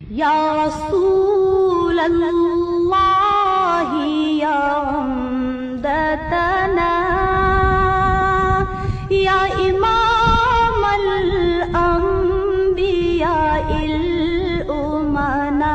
ইয়া রাসূলাল্লাহি ইয়া উমদাতানা ইয়া ইমামাল আম্বিয়া ইল উমানা।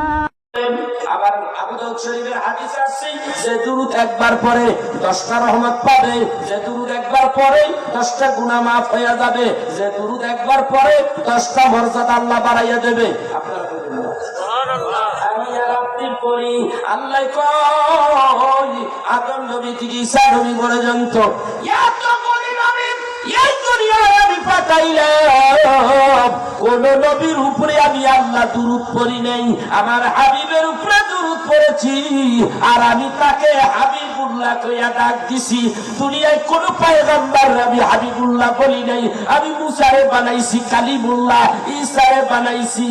আবার আবু দাউদ শরীফের হাদিস আছে যে দুরূদ একবার পড়ে 10টা রহমত পাবে, যে দুরূদ একবার পড়ে 10টা গুনাহ maaf হয়ে যাবে, যে দুরূদ একবার পড়ে 10টা মর্যাদা আল্লাহ বাড়াইয়া দেবে। আপনারা বলেন না সুবহানাল্লাহ। আমি আর আপনি পড়ি, আল্লাহ কই আদম নবী থেকে ঈসা নবী পর্যন্ত এত বড় নবী এই দুনিয়ায় আমি পাঠাইলাম, কোন নবীর উপরে আমি আল্লাহ দুরূদ পড়ি নাই, আমার হাবিবের উপরে দুরূদ পড়েছি। আর আমি তাকে হাবিবুল্লাহ কইয়া ডাক দিছি। দুনিয়ায় কোন পয়গম্বর আমি হাবিবুল্লাহ বলি নাই। আমি মুসারে বানাইছি কালিমুল্লাহ, ঈসারে বানাইছি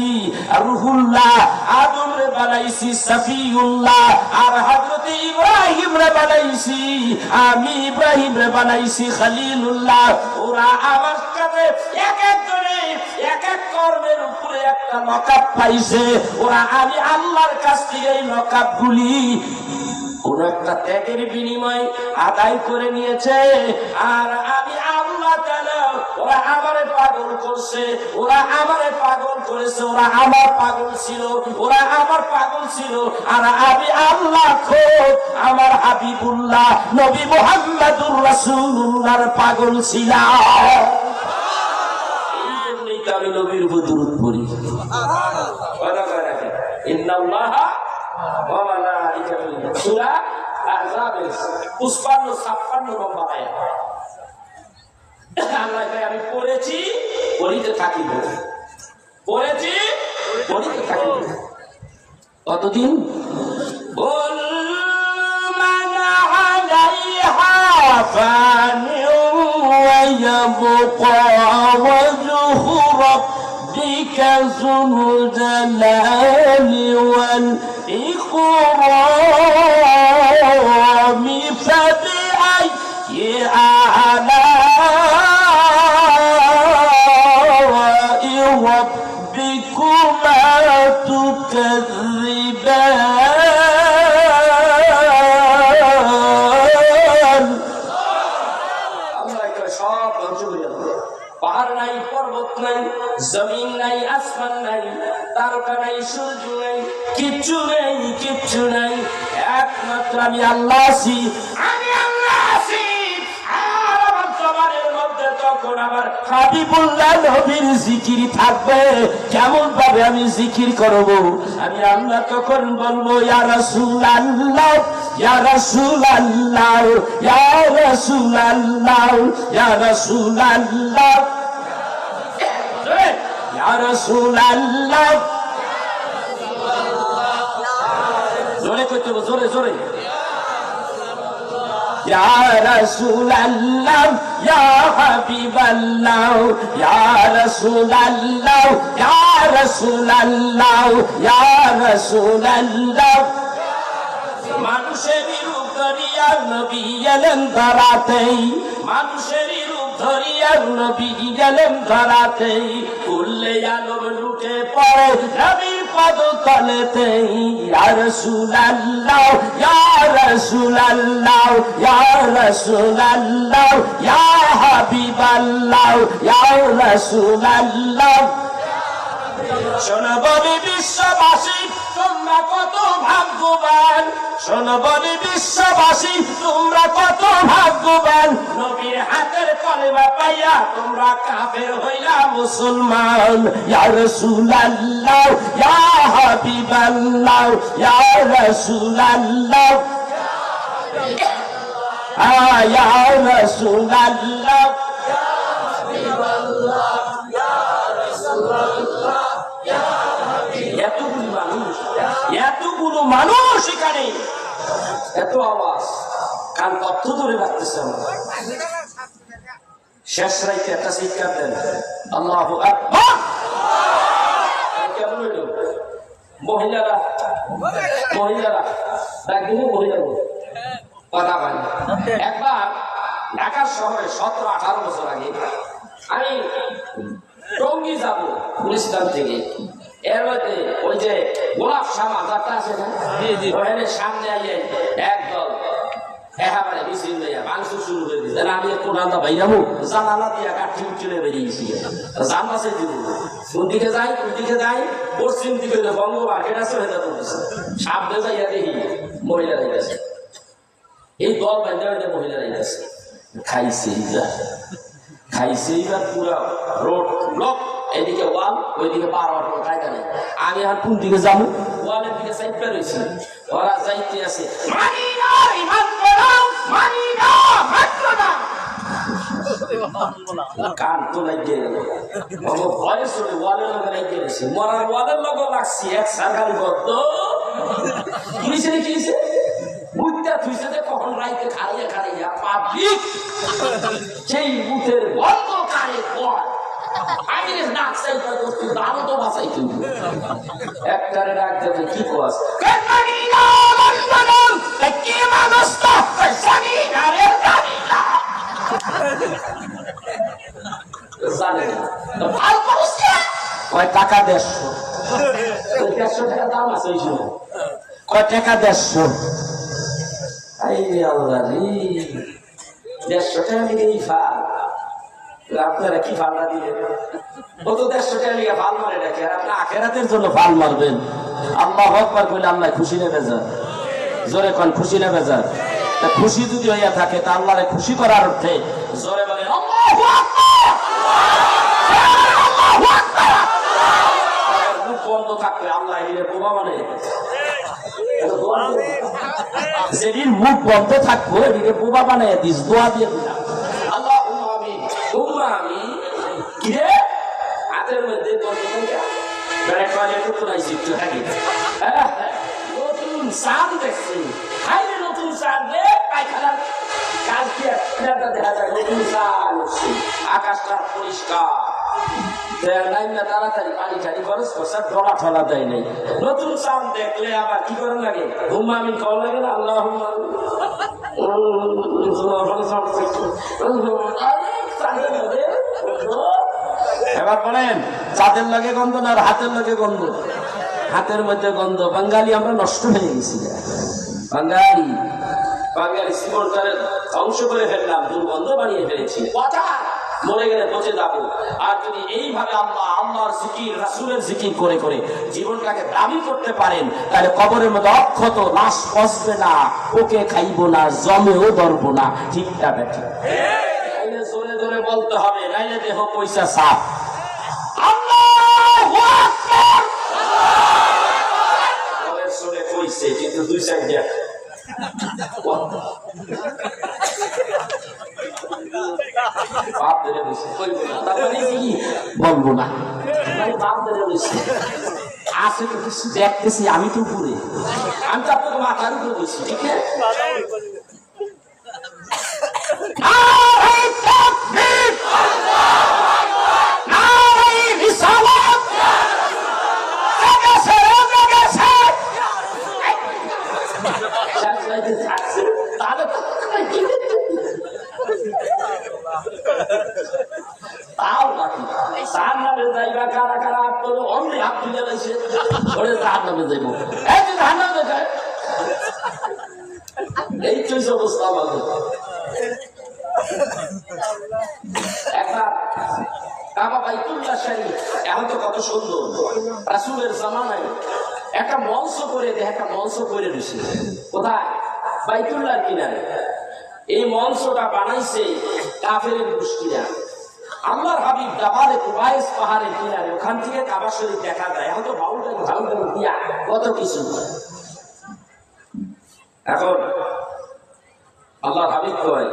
রুহুল্লাহ, আদমরে বানাইছি সফিউল্লাহ, আর হযরত ইব্রাহিমরে বানাইছি, আমি ইব্রাহিমরে বানাইছি খলিলুল্লাহ। ওরা আমার কাছে এক একজনে এক এক কর্মের উপরে একটা লকাব পাইছে। ওরা আমি আল্লাহর কাছ থেকে এই লকাবগুলি কোন একটা ত্যাগের বিনিময় আদায় করে নিয়েছে। আর আমি আল্লাহ তাআলা ওরা আমারে পাগল করছে, ওরা আমারে পাগল করেছে, ওরা আমার পাগল ছিল, ওরা আমার পাগল ছিল। আর আমি আল্লাহ খোদ আমার হাবিবুল্লাহ নবী মুহাম্মদুর রাসূলুল্লাহর পাগল ছিলাম। এই জন্যই তো আমি নবীর উপর দুরূদ পড়ি। ইন্নাল্লাহা ওয়া মালাইকাতুহু সূরা আহজাব 55-56 নম্বর আয়াত। আল্লাহ কয় আমি পড়েছি পড়িতে থাকিব, পড়েছি পড়িতে থাকিব। কতদিন? বল মান আলাইহা ফানিউ ওয়া ইয়াবকা ওয়াজহু রাব্বিকা যুল জালালি ওয়াল ইকরাম ফাবিআইয়ি আলা'i রাব্বিকুমা তুকাযযিবান। আল্লাহ কয় সব ধ্বংস হয়ে যাবে। পাহাড় নাই, পর্বত নাই, জমিন নাই, আসমান নাই, তারকা নাই, সূর্য নাই, কিচ্ছু নেই, কিচ্ছু নাই, একমাত্র আমি আল্লাহ আছি, আমি আল্লাহ আছি। আর আমার জবানের মধ্যে তখন আমার হাবিবুল্লাহ নবীর জিকির থাকবে। কেমন ভাবে আমি জিকির করব? আমি আল্লাহ তখন বলবো ইয়া রাসূলুল্লাহ, ইয়া রাসূলুল্লাহ, ইয়া রাসূলুল্লাহ, ইয়া রাসূলুল্লাহ, ইয়া রাসূলুল্লাহ। জোরে কইতে হবে, জোরে জোরে। ইয়া রাসূলুল্লাহ, ইয়া হাবিবাল্লাহ, ইয়া রাসূলুল্লাহ, ইয়া রাসূলুল্লাহ, ইয়া রাসূলুল্লাহ। মানুষের রূপ ধরিয়া নবী এলেন ধরাতেই, মানুষের রূপ ধরিয়া নবী এলেন ধরাতেই, উল্লে আলম লুটে পড়ে নবীর পদ তলেতেই। ইয়া রাসূলুল্লাহ, ইয়া রাসূলুল্লাহ, ইয়া রাসূলুল্লাহ, ইয়া হাবিবাল্লাহ, ইয়া রাসূলুল্লাহ। শোনো বলি বিশ্ববাসী তোমরা কত ভাগ্যবান, শোনো বলি বিশ্ববাসী তোমরা কত ভাগ্যবান। নবীর হাতের কলেমা পাইয়া তোমরা কাফের হইলা মুসলমান। ইয়া রাসূলুল্লাহ, ইয়া হাবিবাল্লাহ, ইয়া রাসূলুল্লাহ, ইয়া রাসূলুল্লাহ। এতগুলো মানুষ এখানে, এত আওয়াজ, কান তথ্য ধরে রাখতেছে। শেষ রাইতে একটা চিৎকার দেন আল্লাহু আকবার। কেমন হইল? মহিলারা মহিলারা ডাক দিলে মহিলা কথা পাই। একবার ঢাকার শহরে 17-18 বছর আগে আমি টঙ্গী যাব গুলিস্তান থেকে, এর মধ্যে ওই যে গোলাপ শাহ মাজারটা আছে না, ওখানে সামনে আইয়ে একদল একেবারে মিছিল লইয়া মাংস শুরু করে দিচ্ছে। আমি একটু রান্না বাইরাবো, জানালা দিয়া কাঠি উঠলে বেরিয়েছি, জানলাছে দিব কোন দিকে যাই কোন দিকে যাই, পশ্চিম দিকে বঙ্গ মার্কেট আছে হয়ে পড়তেছে, সামনে যাইয়া দেখি মহিলা যাইতেছে, এই দল বাইরে বাইরে মহিলা যাইতেছে। খাইছে এইবার পুরা রোড ব্লক, এদিকে ওয়াল ওইদিকে বারবার কোনো কায়দা নেই। আমি আর কোন দিকে যাবো, ওয়ালের দিকে সাইড পে রয়েছি, ওরা যাইতে আছে কান তো লাগিয়ে গেল, ভয়ে চলে ওয়ালের লগে লাগিয়ে গেছে, মরার ওয়ালের লগে লাগছি এক সরকারি গদ্দ কিনেছে কিনেছে বুঝতে থুইছে যে কখন রাইতে খাইয়া খাইয়া পাবলিক সেই বুথের বন্ধ কারে পড় আইরে নাক সাইটা করতে দাঁড়ো তো বাঁচাই কিন্তু একটারে ডাক দেবে কি কোয়াস কানিনা লন্ডন কি মানস্তা সানি আরে কানিনা জানে তো ভাল করছে কয় টাকা 150 টাকা দাম আছে এই সময়, কয় টাকা 150, আই আল্লাহ রে 150 টাকা নিয়ে ফাল, আপনারা কি ফালটা দিলেন, ও তো 150 টাকা নিয়ে ফাল মারে রাখে, আর আপনি আখেরাতের জন্য ফাল মারবেন। আল্লাহু আকবার কইলে আল্লাহ খুশি নেবে যান, জোরে কোন খুশি নেবে যান। তা খুশি যদি হইয়া থাকে তা আল্লাহরে খুশি করার অর্থে জোরে বলেন আল্লাহু আকবার, আল্লাহু আকবার। মুখ বন্ধ থাকলে আল্লাহ এর বোমা মানে যেদিন মুখ বন্ধ থাকবো এদিকে বোবা বানাই দিস, দোয়া দিয়ে দিলাম আল্লাহুম্মা আমিন তুম্মা আমিন। কি রে হাতের মধ্যে বন্ধ থাকে বেড়ে কলে তো নাই জিততে থাকি, নতুন চাঁদ দেখছি, হাইরে নতুন চাঁদ রে পায়খানার কাজ দিয়ে একটা দেখা যায়, নতুন চাঁদ উঠছে, আকাশটা পরিষ্কার, তাড়াতাড়ি পানি টানি খরচ করছে, ঢলা ঠলা দেয় নাই। নতুন চাঁদ দেখলে আবার কি করে লাগে, হুম্মা আমিন কল লাগে না, আল্লাহুম্মা এবার বলেন চাঁদের লাগে গন্ধ না হাতের লাগে গন্ধ, হাতের মধ্যে গন্ধ। বাঙালি আমরা নষ্ট হয়ে গেছি, বাঙালি জীবনটারে ধ্বংস করে ফেললাম, দুর্গন্ধ বানিয়ে ফেলেছি, কথা মরে গেলে পচে যাবো। আর যদি এইভাবে আল্লাহর জিকির রাসূলের জিকির করে করে জীবনটাকে দামি করতে পারেন তাহলে কবরের মধ্যে অক্ষত লাশ পচবে না, ওকে খাইব না, জমেও ধরবো না, ঠিকটা বেঠিক জোরে জোরে বলতে হবে, নাইলে দেহ পয়সা সাফ। আল্লাহু আকবার ওরে শুনে কইছে কিন্তু দুই সাইড দিয়া বাপ ধরে বসে কইব না, তারপরে কি বলবো না, বাপ ধরে বসে আছে তো কিছু দেখতেছি, আমি তো উপরে, আমি তো আপনাকে মাথার উপরে বসি, ঠিক না? তাও নাকি তার নামে যাইবা কারা কারা আপনার অন্য হাত তুলে রয়েছে ওরে তার নামে যাইব, এই যে তার নামে যায়, এই চলছে অবস্থা আমাদের। একবার কাবা বাইতুল্লাহ শরীফ এখন তো কত সুন্দর, রাসূলের জামানায় একটা মঞ্চ করে একটা মঞ্চ করে দিছে, কোথায়? বাইতুল্লাহর কিনারে। এই মঞ্চটা বানাইছে কাফেরের মুশরিকরা। আল্লাহর হাবিব জাবালে কুবাইস পাহাড়ের কিনারে, ওখান থেকে কাবা শরীফ দেখা যায়। এখন তো বাউলটা দিয়া কত কিছু। এখন আল্লাহর হাবিব কয়,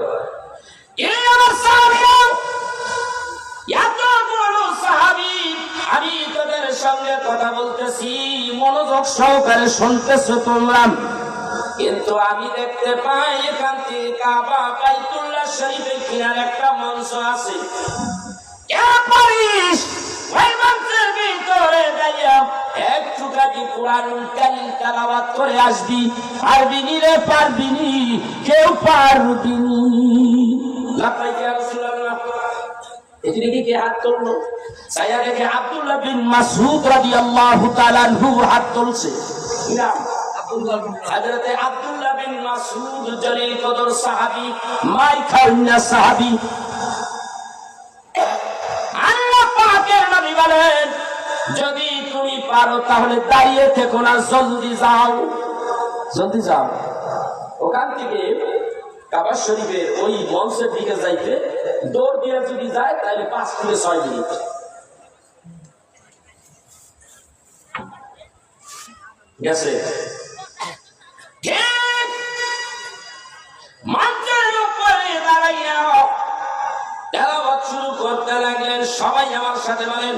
এই আমার সাহাবীরা, এত বড় সাহাবী, আমি তোদের সঙ্গে কথা বলতেছি, মনোযোগ সহকারে শুনতেছো তোমরা, কিন্তু আমি দেখতে পাই এখান থেকে কাবা বাইতুল্লাহ শরীফের কিনারে একটা মঞ্চ আছে। ওই মঞ্চের ভিতরে দাঁড়িয়ে একটু কাটি কোরআনুল কারীম তেলাওয়াত করে আসবি, পারবি নি রে পারবি নি, কেউ পারবি নি। লাব্বাইক ইয়া রাসূলুল্লাহ। এদিকে কে হাত তুললো? ছায়া দেখে আব্দুল্লাহ বিন মাসউদ রাদিয়াল্লাহু তাআলা আনহু হাত তুলছে। নাম হযরতে আব্দুল্লাহ বিন মাসউদ জলিল কদর সাহাবী, মাই খাওয়া সাহাবী। আল্লাহ পাকের নবী বলেন, যদি তুমি পারো তাহলে দাঁড়িয়ে থেকো না, জলদি যাও, জলদি যাও। ওখান থেকে কাবা শরীফের ওই মঞ্চের দিকে যাইতে দৌড় দিয়ে যদি যায় তাহলে 5 থেকে 6 মিনিট। গেছে মঞ্চের উপরে দাঁড়াইয়া তেলাওয়াত শুরু করতে লাগলেন। সবাই আমার সাথে বলেন,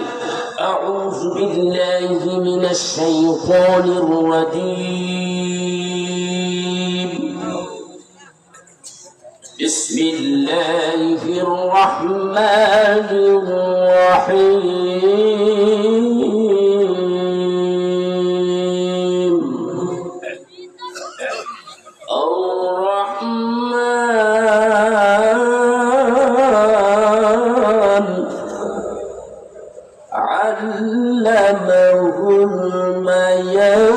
আউযু বিল্লাহি মিনাশ শাইতানির রাজীম, বিসমিল্লাহির রাহমানির রাহিম, আর-রাহমান আল্লামাহুল বায়ান,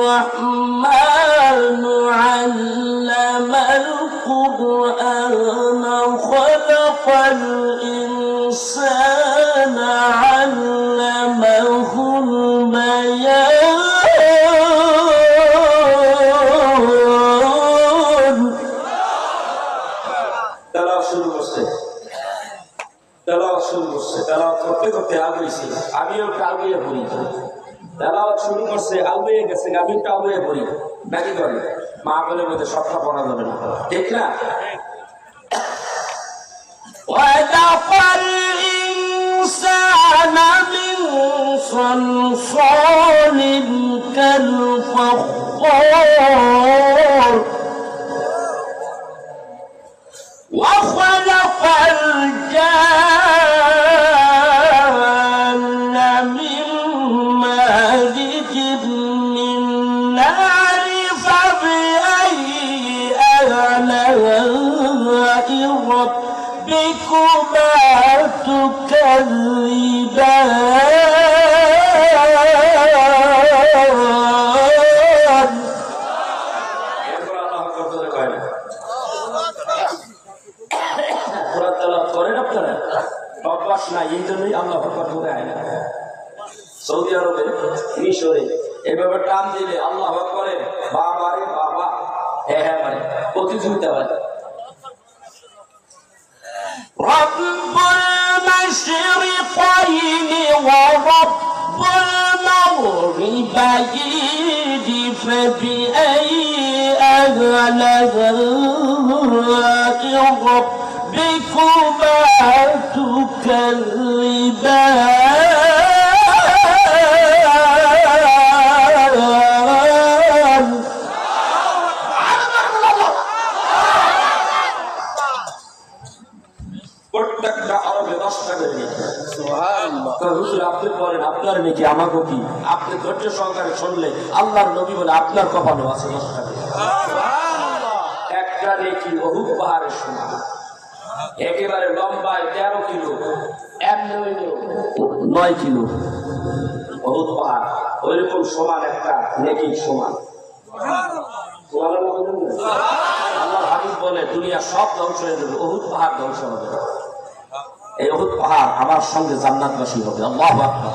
الرحمن علم القرآن خلق الإنسان علمه البيان। তেলাওয়াত শুরু করছে, তেলাওয়াত শুরু করছে, তেলাওয়াত করতে করতে আগুইছি, আমিও কাউকে পড়ি। তেলাওয়াত শুরু করছে, আগুয়ে গেছে, আমি একটু আগুয়ে পড়ি নাকি করে মা বলে মধ্যে সবটা পড়া যাবে না, ঠিক না? وَخَلَقَ الْإِنسَانَ مِنْ صَلْصَالٍ كَالْفَخَّارِ وَخَلَقَ الْجَانَّ مِنْ مَارِجٍ مِنْ نَارٍ فَبِأَيِّ آلَاءِ رَبِّكُمَا تُكَذِّبَانِ؟ অভ্যাস নাই, এই জন্যই আল্লাহ আকবার বলে আয় না। সৌদি আরবে, মিশরে এভাবে টান দিলে আল্লাহ আকবার বাবা রে বাবা, হ্যাঁ হ্যাঁ মানে প্রতিযোগিতা হয়। রব্বুল মাশরিকাইনি ওয়া রব্বুল মাগরিবাইনি ফাবিআইয়ি আলা'i ربكما تكذبان؟ প্রত্যেকটা আরবে 10টা করে নিয়ে হুজুর আপনি বলেন আপনার নাকি আমাকে কি? আপনি ধৈর্য সহকারে শুনলে আল্লাহর নবী বলে আপনার কপালও আছে 10টা। একটা নেকি অহুদ পাহাড়ের সমান, একেবারে লম্বায় 13 কিলো, 9 কিলো অহুদ পাহাড়, ওইরকম সমান একটা নেকি সমান। আল্লাহ হাবিব বলে দুনিয়া সব ধ্বংস হয়ে যাবে, অহুদ পাহাড় ধ্বংস হবে। এই অহুদ পাহাড় আমার সঙ্গে জান্নাতবাসী হবে। আল্লাহু আকবার।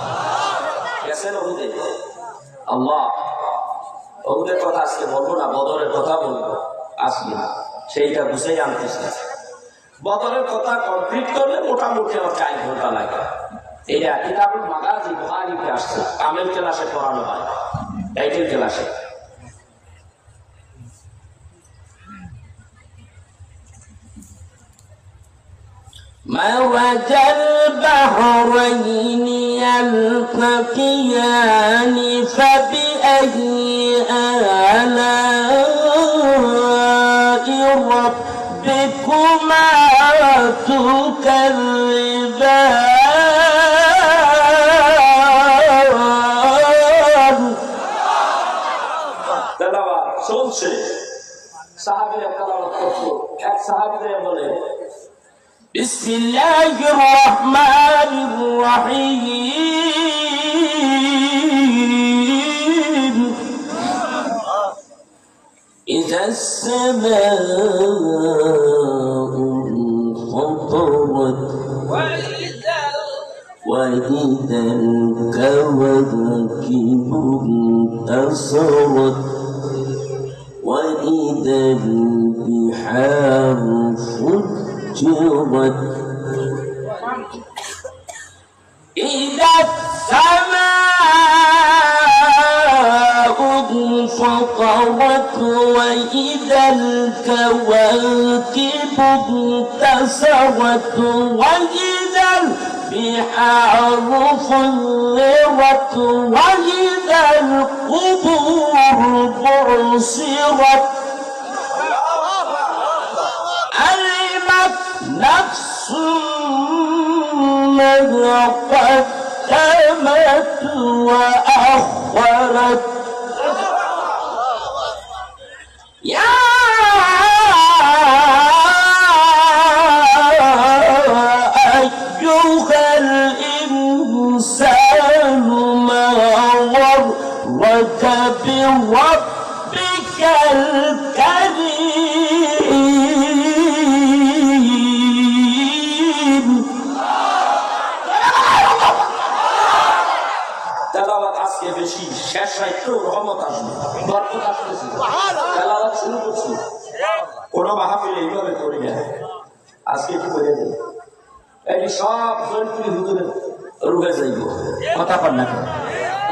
গেছেন অহুদে? আল্লাহ অহুদের কথা আজকে বলবো না, বদরের কথা বলবো আজকে, সেইটা বুঝেই আনতেছে। বদরের কথা কমপ্লিট করলে মোটামুটি আমার 4 ঘন্টা লাগে। এটা কিতাবুল মাগাজি বুখারীতে আসছে, কামেল ক্লাসে পড়ানো হয়, টাইটেল ক্লাসে। مرج البحرين يلتقيان فبأي آلاء ربكما تكذبان؟ তেলাওয়াত চলছে। সাহাবীদের বলে বিসমিল্লাহির রহমানির রহিম ইযাস সামাউ ফতরত وإذا الكواكب انتصرت وإذا البحار فجرت إذا السماء انفطرت وإذا الكواكب انتصرت وإذا البحار فجرت وإذا القبور بعثرت علمت نفس ما قدمت وأخرت يا أيها الإنسان ما غرك بربك الكريم তেলাওয়াত আজকে বেশি শেষ হয় তো রহমত আসবে বরকত আসতেছে তেলাওয়াত শুরু করছি কোন মাহফিলে এইভাবে করি না আজকে কি করে দেই এই সব জয়পুরি হুজুরে রুহে যাইব কথা কর না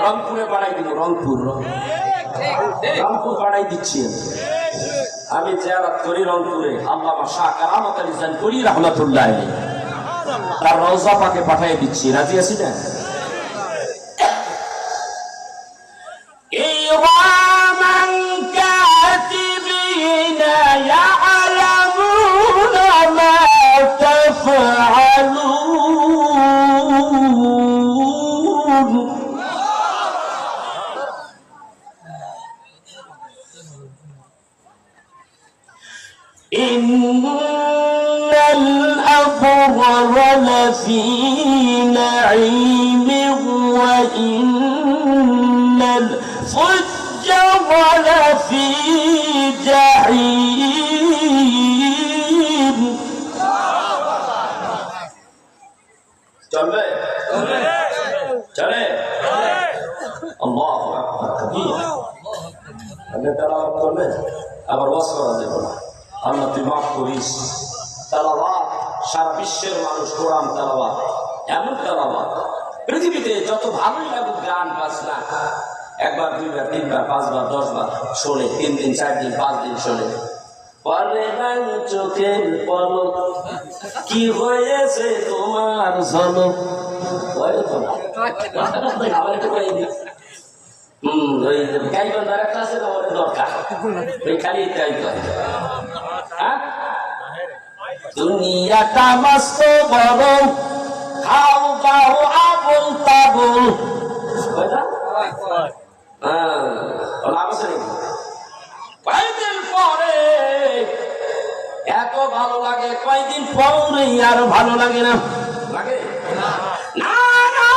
রংপুরে বাড়াই দিব রংপুর বাড়াই দিচ্ছি আমি জিয়ারত করি রংপুরে আল্লামা শাহ কারামত আলী জানপুরি রাহমাতুল্লাহ আলাইহি তার রওজা পাকে পাঠিয়ে দিচ্ছি রাজি আছি না ইরামান কাতিবিনা ইয়ালামুনা মা তাফআলুন ইন্নাল আবরারা লাফি নাঈম ওয়া ইন্নাল ফুজ্জারা লাফি জাহিম চলবে চলে আল্লাহু আকবার কবীর আপনি তেলাওয়াত করবেন আবার ওয়াজ করা যাবে না আল্লাহ তুই মাফ করিস তেলাওয়াত সারা বিশ্বের মানুষ কোরআন তেলাওয়াত এমন তেলাওয়াত পৃথিবীতে যত ভালোই লাগুক গান বাজনা একবার দুইবার তিনবার পাঁচবার 10 বার শোনে 3 দিন 4 দিন 5 দিন শোনে পরে নাই চোখের পলক কি হয়েছে তোমার ঝলক আবার একটু কই দিই ওই গাইবার একটা আছে না ওর দরকার ওই খালি তাই করে হ্যাঁ দুনিয়াটা মস্ত বড় খাও দাও আবুল তাবুল কয়েকদিন পরে এত ভালো লাগে কয়েকদিন পরে আর ভালো লাগে না লাগে না না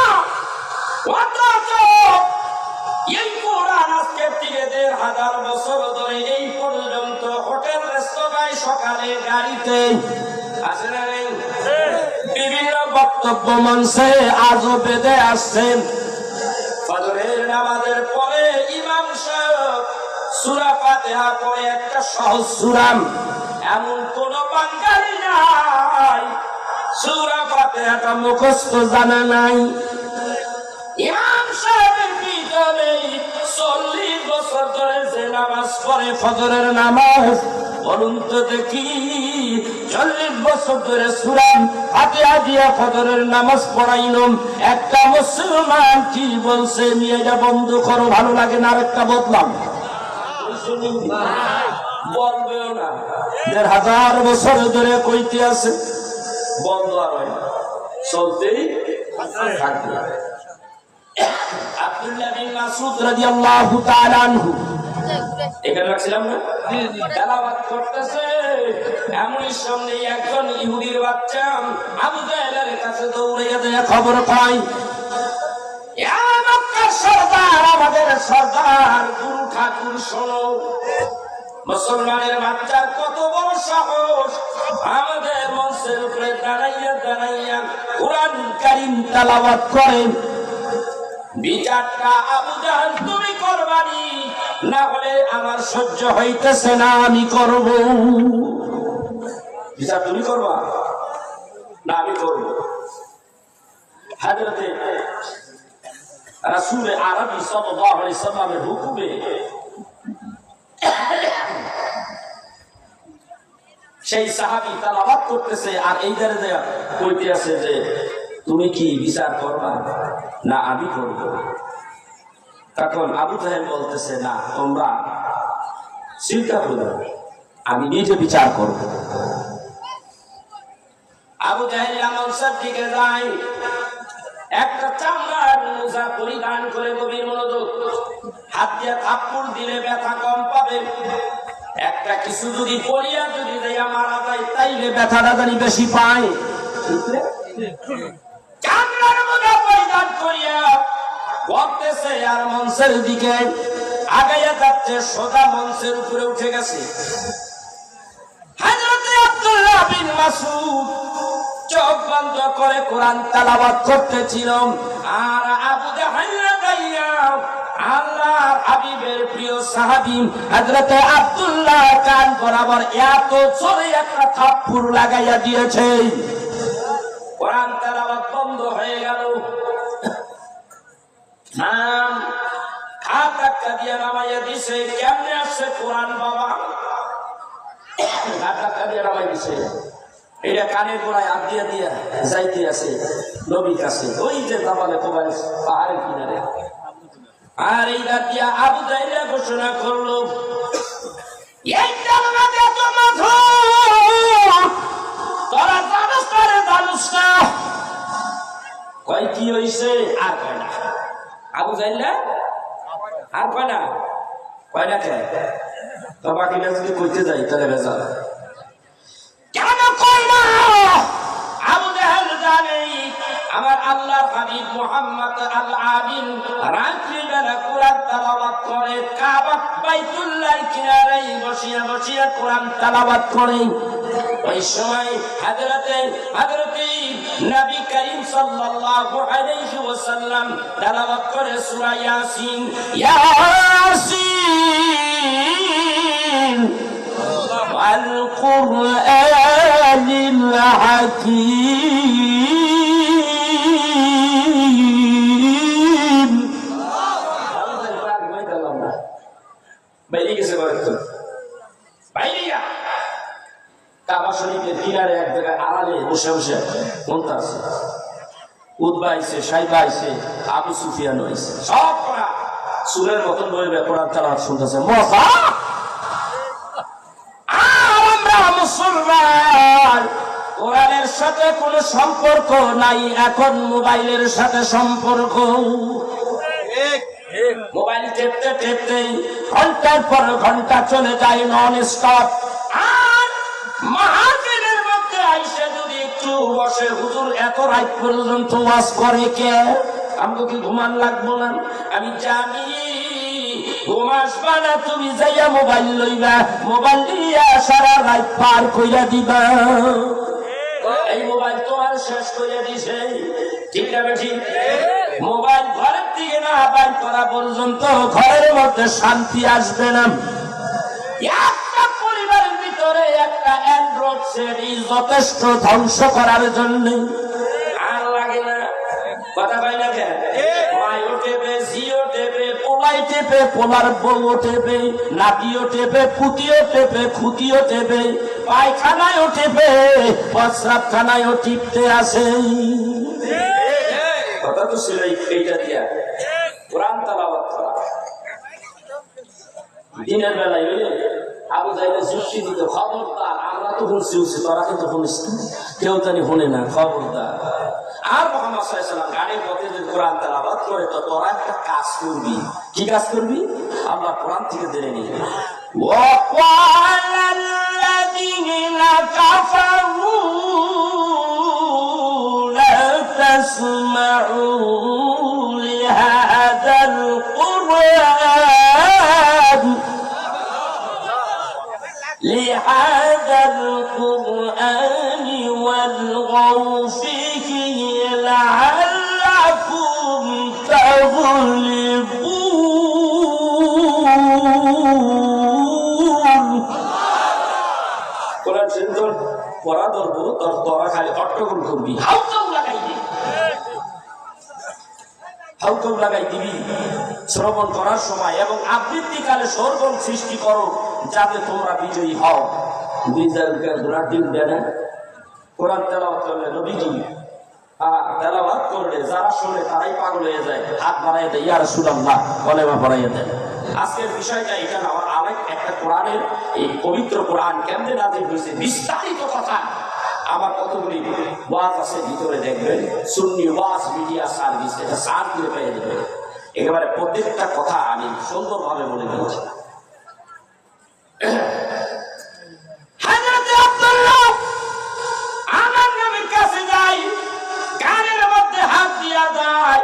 এই কোরআন আজকে থেকে 1500 বছর ধরে এই পর্যন্ত হোটেল রেস্তোরাঁয় সকালে গাড়িতে আসে না বিভিন্ন বক্তব্য মঞ্চে আজও বেঁধে আসছেন ফজরের নামাজের পরে ইমাম সাহেব সূরা ফাতিহা পড়ে একটা সহজ সূরা এমন কোন বাঙালি নাই সূরা ফাতিহাটা মুখস্থ জানা নাই ইমাম সাহেবের পিছনে 40 বছর ধরে যে নামাজ পড়ে ফজরের নামাজ বলুন তো দেখি 40 বছর ধরে সূরা ফাতিহা দিয়া ফজরের নামাজ পড়াইলাম একটা মুসলমান কি বলছে এটা বন্ধ করো ভালো লাগে না আরেকটা বদলাম বলবেও না 1000 বছর ধরে কইতে আছে বন্ধ আর হয় না চলতেই থাকবে আব্দুল্লাহ বিন মাসউদ রাদিয়াল্লাহু তাআলা আনহু এখানে রাখছিলাম না, তেলাওয়াত করতেছে, এমনই সামনে একজন ইহুদির বাচ্চা আবু জাহেলের কাছে দৌড়াইয়া দেয়া খবর পাই, সর্দার, আমাদের সর্দার গুরু ঠাকুর, শোনো, মুসলমানের বাচ্চার কত বড় সাহস, আমাদের মঞ্চের উপরে দাঁড়াইয়া দাঁড়াইয়া কোরআন কারীম তেলাওয়াত করেন। বিচারটা আবু জাহেল তুমি করবানি, না হলে আমার সহ্য হইতেছে না, আমি করব। বিচার তুমি করবা না আমি করব? হযরতে রাসূল আরবি সাল্লাল্লাহু আলাইহি সাল্লামের হুকুমে সেই সাহাবী তেলাওয়াত করতেছে, আর এই দাঁড়ে কইতে আছে যে তুমি কি বিচার করবা না আমি করব? তখন আবু জাহেল বলতেছে, না, তোমরা চিন্তা করো, আমি নিজে বিচার করব। আবু জাহেল মঞ্চের দিকে যায়, একটা চামড়ার মোজা পরিধান করে, গভীর মনোযোগ, হাত দিয়ে থাপ্পড় দিলে ব্যথা কম পাবে, একটা কিছু যদি পড়িয়া যদি দেয়া মারা যায় তাইলে ব্যথাটা জানি বেশি পায়। চামড়ার মোজা পরিধান করিয়া করতেছে, আর মঞ্চের দিকে আগাইয়া যাচ্ছে, সোজা মঞ্চের উপরে উঠে গেছে। হযরতে আব্দুল্লাহ বিন মাসউদ চোখ বন্ধ করে কোরআন তেলাওয়াত করতেছিল, আর আবু জাহেল গাইয়া আল্লাহর হাবিবের প্রিয় সাহাবী হযরতে আব্দুল্লাহ কান বরাবর এত জোরে একটা থাপ্পড় লাগাইয়া দিয়েছে, কোরআন তেলাওয়াত বন্ধ হয়ে গেল। হাত ধাক্কা দিয়ে নামাইয়া দিছে, কেমনে আসছে কোরআন বাবা? হাত ধাক্কা দিয়ে নামাই দিছে, এটা কানের গোড়ায় হাত দিয়া দিয়া যাইতে আছে নবীর কাছে, ওই যে দাবালে কোবাই পাহাড়ের কিনারে। আর এই রাত দিয়া আবু জাহেল ঘোষণা করলো, তোরা জানোস না, জানোস না। কয় কি হইছে? আর কয় না। আবু জাহেল আর কয় না, কয় না কে? তো বাকিটা যদি কইতে যাই তাহলে বেজাল। কেন কয় না? আবু জাহেল জানে আমার আল্লাহর হাবিব মুহাম্মদ আল আমিন রাত্রি বেলা কোরআন তেলাওয়াত করে, কাবা বাইতুল্লাহর কিনারে বসিয়া বসিয়া কোরআন তেলাওয়াত করে। ওই সময় হযরতে নবী করিম সাল্লাল্লাহু আলাইহি ওয়াসাল্লাম তেলাওয়াত করে সূরা ইয়াসিন, ইয়াসিন ওয়াল কুরআনিল হাকীম। বাইরে গেছে কাবা শরীফের কিনারে এক জায়গায় আড়ালে বসে বসে মনতাছে, উতবা আইছে, সাইবা আইছে, আবু সুফিয়ান আইছে, সব করা সুরের মতন বইবে কোরআন তেলাওয়াত শুনতেছে, মজা। আর আমরা মুসলমান, কোরআনের সাথে কোনো সম্পর্ক নাই, এখন মোবাইলের সাথে সম্পর্ক। মোবাইল টেপতে টেপতে ঘন্টার পর ঘন্টা চলে যায় নন স্টপ। আর মাহফিলের মধ্যে আইসা যদি একটু বসে, হুজুর এত রাত পর্যন্ত ওয়াজ করে কে? আমাকে কি ঘুমান লাগবো না? আমি জানি ঘুমাসবা না, তুমি যাইয়া মোবাইল লইবা, মোবাইল দিয়া সারা রাত পার কইরা দিবা। এই মোবাইল তোমার শেষ কইরা দিছে, ঠিক না বেঠিক? মোবাইল ঘরের দিকে না বাইর করা পর্যন্ত ঘরের মধ্যে শান্তি আসবে না। একটা পরিবারের ভিতরে একটা অ্যান্ড্রয়েড সেট যথেষ্ট ধ্বংস করার জন্য। আর লাগে না, কথা পাই না কেন? মাইও টেপে, জিও টেপে, পোলাই টেপে, পোলার বউও টেপে, নাতিও টেপে, পুতিও টেপে, খুতিও টেপে, পায়খানায়ও টেপে, প্রস্রাবখানায়ও টিপতে আসে। কথা তো ছিল এইটা দিয়া কোরআন তেলাওয়াত করা। দিনের বেলায় আবু জাহেল যুক্তি দিত, খবরদার, আমরা তো শুনছি, তোরা কিন্তু শুনিস, কেউ জানি শুনে না, খবরদার আর মুহাম্মদ সাল্লাল্লাহু আলাইহি ওয়াসাল্লাম গানের পথে যদি কোরআন তেলাওয়াত করে তো তোরা একটা কাজ করবি। কি কাজ করবি? আল্লাহ কোরআন থেকে জেনে নি, ওয়াকালা আল্লাযীনা কাফারু লা তাসমাউ লিহাযাল কুরআন والغوا فيه لعلكم تغلبون কোরআন শরীফ পড়া ধরবো তোরা খালি অট্টগোল করবি, হাউকাউ লাগাই দিবি শ্রবণ করার সময় এবং আবৃত্তিকালে সরগম সৃষ্টি করো যাতে তোমরা বিজয়ী হও। কোরআন তেলাওয়াত করলে নবীজি তেলাওয়াত করলে যারা শুনে তারাই পাগল হয়ে যায়, হাত বাড়াই দেয়, ইয়া রাসূলুল্লাহ কলেমা পড়াইয়া দেয়। আজকের বিষয়টা এটা না, আমার আরেক একটা কোরআনের এই পবিত্র কোরআন কেমনে নাযিল হয়েছে বিস্তারিত কথা আমার কতগুলি ওয়াজ আছে ভিতরে দেখবেন, সুন্নি ওয়াজ মিডিয়া সার্ভিস, এটা সার্চ করে পেয়ে দেবেন। একেবারে প্রত্যেকটা কথা আমি সুন্দরভাবে বলে দিয়েছি। হযরত আব্দুল্লাহ আমার নবীর কাছে যায়, কানের মধ্যে হাত দিয়া যায়,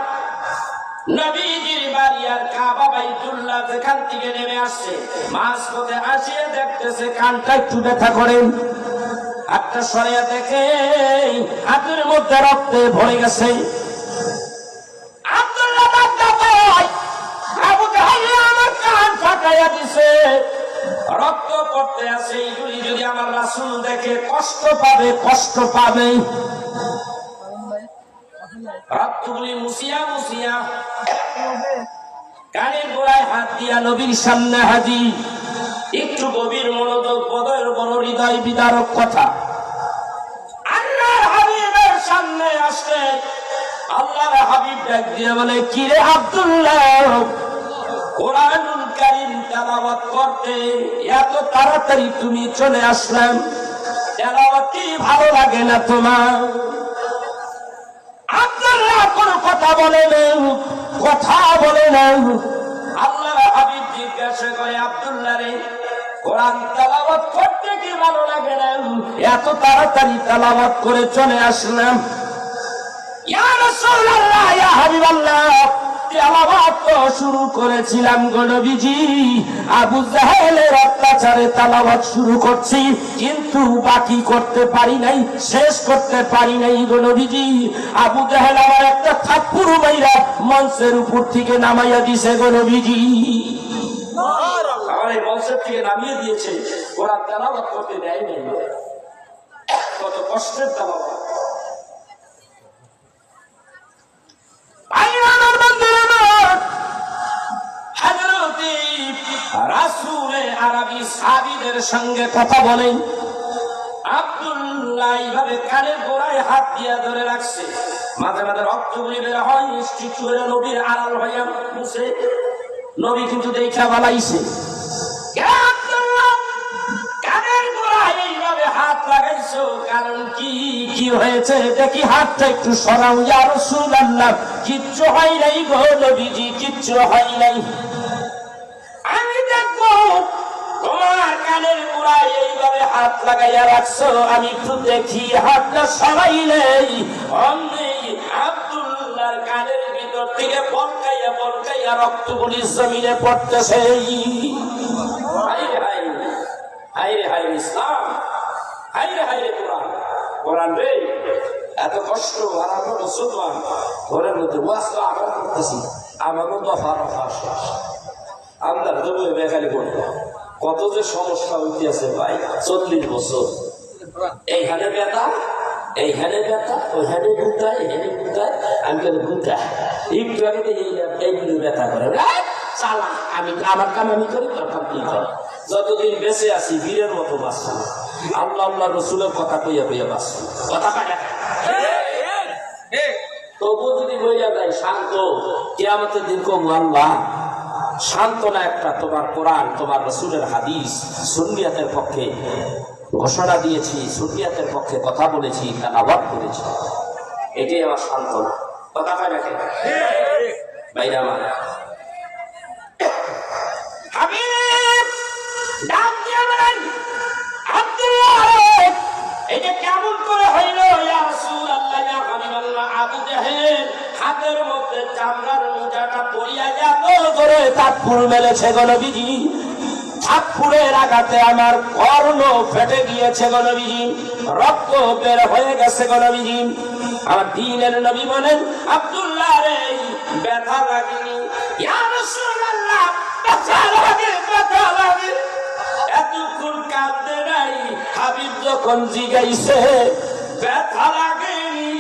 নবীজির বাড়ি আর কাবা বাইতুল্লাহ যেখান থেকে নেমে আসছে মাঝপথে আসিয়া দেখতেছে কানটা একটু ব্যথা করেন, একটা সরিয়া দেখে হাতের মধ্যে রক্তে ভরে গেছে। আব্দুল্লাহ ডাক্তার কয়, আবু জাহেল আমার কান ফাটাইয়া দিছে, রক্ত পড়তে আছে, এইগুলি যদি আমার রাসূল দেখে কষ্ট পাবে। রক্তগুলি মুছিয়া কানের গোড়ায় হাত দিয়া নবীর সামনে হাজির। একটু গভীর মনোযোগ, বড় হৃদয় বিদারক কথা। আল্লাহর হাবিবের সামনে আসলে আল্লাহর হাবিব ডাক দিয়ে বলে, কি রে আব্দুল্লাহ, কোরআনুল কারীম তেলাওয়াত করতে এত তাড়াতাড়ি তুমি চলে আসলাম, তেলাওয়াত কি ভালো লাগে না তোমার? আব্দুল্লাহ কোনো কথা বলে না। আল্লাহর হাবিব জিজ্ঞাসা করে, আব্দুল্লাহ রে, কোরআন তেলাওয়াত করতে কি ভালো লাগে না? এত তাড়াতাড়ি তেলাওয়াত করে চলে আসলাম। ইয়া রাসূলুল্লাহ, ইয়া হাবিবাল্লাহ, তেলাওয়াত তো শুরু করেছিলাম গো নবীজি, আবু জাহেলের অত্যাচারে তেলাওয়াত শুরু করছি, কিন্তু বাকি করতে পারি নাই, শেষ করতে পারি নাই গো নবীজি। আবু জাহেল আমার একটা থাপ্পড় মাইরা মঞ্চের উপর থেকে নামাইয়া দিছে গো নবীজি, আমার এই মঞ্চের থেকে নামিয়ে দিয়েছে, ওরা তেলাওয়াত করতে দেয় নাই। কত কষ্টের তেলাওয়াত। রাসূলে আরবি সাহাবীদের সঙ্গে কথা বলেন, আব্দুল্লাহ এইভাবে কানের গোড়ায় হাত দিয়া ধরে রাখছে, মাঝে মাঝে রক্তগুলি বের হয়, নিশ্চিত হয়ে নবীর আড়াল হইয়া মুছে। নবী কিন্তু দেখা বালাইছে, কানের গোড়ায় এইভাবে হাত লাগাইছো, কারণ কি হয়েছে দেখি, হাতটা একটু সরাও ইয়া রাসূলুল্লাহ। কিচ্ছু হয় নাই গো নবীজি, কিচ্ছু হয় নাই। আমি দেখবো তোমার কানের গোড়ায় এইভাবে হাত লাগাইয়া রাখছো, আমি একটু দেখি, হাতটা সরাইলেই অমনি আব্দুল্লাহর কানের ভিতর থেকে বলকাইয়া রক্তগুলি জমিনে পড়তেছে। হায় ইসলাম, হায় কোরআন রে, এত কষ্ট আর আমরা মুসলমান ঘরের মধ্যে ওয়াজ তো আমরা করতেছি, আমারও দফা শেষ, আমরা জমি বেকারি করবো। কত যে সমস্যা হইতে আছে ভাই, 40 বছর এইখানে ব্যথা, ওইখানে গুটায়, আমি কেন গুটা একটু আগে এইগুলো ব্যথা করে চালা, আমি আমার কাম আমি করি, তোর কাম কি কর। যতদিন বেঁচে আছি বীরের মতো বাঁচলাম, আল্লাহ রসুলের কথা কইয়া বাঁচলাম, কথা পায় না। তবু যদি বইয়া যায় শান্ত, কিয়ামতের দিন কবু আল্লাহ সান্ত্বনা একটা, তোমার কোরআন, তোমার রাসূলের হাদিস, সুন্নিয়াতের পক্ষে ঘোষণা দিয়েছি, সুন্নিয়াতের পক্ষে কথা বলেছি, তেলাওয়াত করেছি। এটাই আমার সান্ত্বনা। কথা কয় না কেন ভাইরা আমার? হাবিব ডাক দিয়ে বলেন, আব্দুল্লাহ এটা কেমন করে হইল ইয়া রাসূলুল্লাহ ইয়া হাবিবাল্লাহ? আবু জাহেল হাতের মধ্যে চামড়ার মোজাটা পরিয়া এত করে থাপ্পড় মেরেছে গো নবীজি, থাপ্পড়ের আঘাতে আমার কর্ণ ফেটে গিয়েছে গো নবীজি, রক্ত বের হয়ে গেছে গো নবীজি। আমার দ্বীনের নবী বলেন, আব্দুল্লাহ রে ব্যথা লাগেনি? ইয়া রাসূলুল্লাহ ব্যথা লাগে, ব্যথা লাগে। এতক্ষণ কাঁদতে নাই, হাবিব যখন জিগাইছে ব্যথা লাগেনি,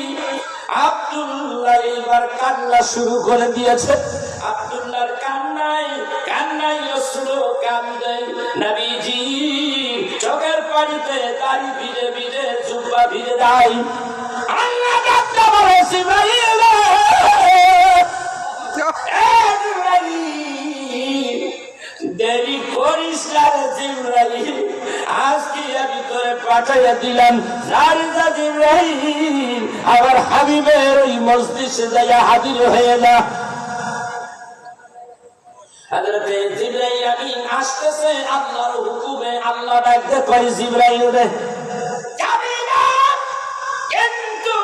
আব্দুল্লাহ এবার কান্না শুরু করে দিয়েছে। আব্দুল্লাহর কান্নায় কান্নায় অশ্রু কান্দে নবীজি, চোখের পানিতে দাড়ি ভিজে ভিজে জুব্বা ভিজে যায়। আল্লাহ ডাকতে বলে, জিবরাইল দেরি করিস না রে জিবরাইল, আজকে আমি তোরে পাঠাইয়া দিলাম জিবরাইল, আমার হাবিবের ওই মজলিসে যাইয়া হাজির হয়ে না। হযরতে জিবরাইল আমিন আসতেছে আল্লাহর হুকুমে। আল্লাহ ডাকতে কয়, জিবরাইল রে যাবি না, কিন্তু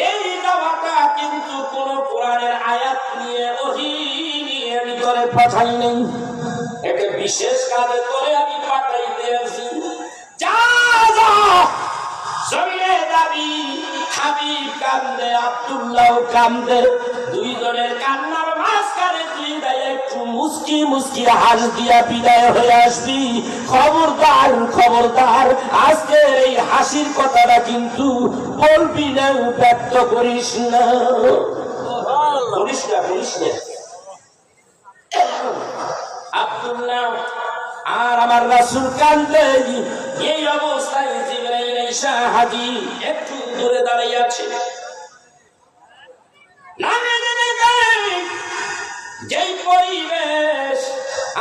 এই যাওয়াটা কিন্তু কোন কোরআনের আয়াত নিয়ে ওহী নিয়ে আমি তোরে পাঠাই নাই, একটা বিশেষ কাজে করে আমি পাঠাইতে আছি। যা যা জমিনে যাবি। হাবিব কান্দে, আব্দুল্লাহ কান্দে, দুইজনের কান্নার মাঝখানে তুই একটু মুস্কি মুস্কি হাস দিয়া বিদায় হয়ে আসবি। খবরদার খবরদার, আজকের এই হাসির কথাটা কিন্তু বলবি না, ব্যক্ত করিস না, করিস না, করিস না। আব্দুল্লাহ আর আমার রাসূল কান্দে। এই অবস্থায় জিবরাইল এসে হাজির, একটু দূরে দাঁড়িয়ে আছে। যেই পরিবেশ,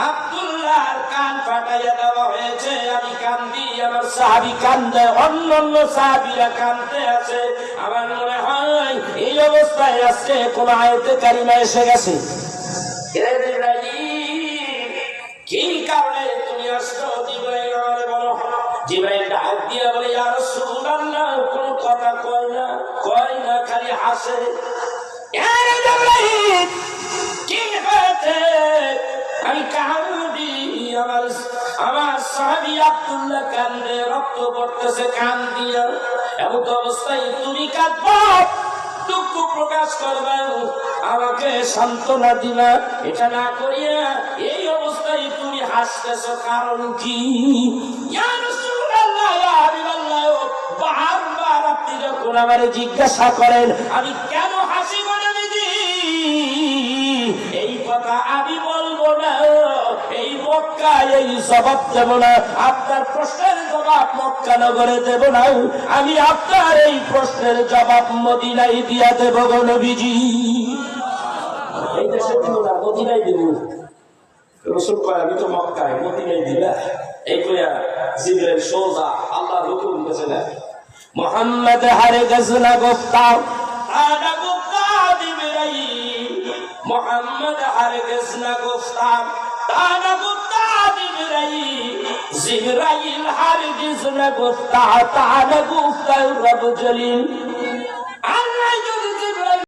আব্দুল্লাহর কান ফাটাইয়া দেওয়া হয়েছে, আমি কান্দি, আমার সাহাবী কান্দে, অন্যান্য সাহাবীরা কান্দতে আছে। আমার মনে হয় এই অবস্থায় আজকে কোন আয়াতে কারিমা এসে গেছে। কি কারণে তুমি আসছো? জিবরাইল আমারে বলো। জিবরাইল ডাক দিয়া বলে, ইয়া রাসূলুল্লাহ, কোনো কথা কয় না, কয় না, খালি হাসে। কি হয়েছে? আমি কান্দি, আমার সাহাবী আব্দুল্লাহ কান্দে, রক্ত পড়তেছে কান দিয়া। এমন অবস্থায় তুমি কাঁদবা, দুঃখ প্রকাশ করবা, আমাকে সান্ত্বনা দিলা, এটা না করিয়া এই অবস্থায় তুমি হাসতেছো, কারণ কি? ইয়া রাসূলুল্লাহ, ইয়া হাবিবাল্লাহ, বারবার আপনি যখন আমারে জিজ্ঞাসা করেন আমি কেন হাসি বলে দিদি, এই কথা আমি বলবো না, এই মক্কায় এই জবাব দেব না, আপনার প্রশ্নের জবাব মক্কা নগরে দেব না, আমি আপনার এই প্রশ্নের জবাব মদিনায় দিয়া দেব গো নবীজি। এই দেশে দিব না, মদিনায় দিব। রাসূল কয়, আমি তো মক্কায়, মদিনায় দিবা। এই কইয়া জিবরাইল সোজা আল্লাহর হুকুম দিয়েছে না। মোহাম্মদ হারগিজ না গুফতা, আনা গুফতা জিবরাইল, মোহাম্মদ হারগিজ না গুফতা, আনা গুফতা জিবরাইল, জিবরাইল হারগিজ না গুফতা, আনা গুফতা রব জলিল।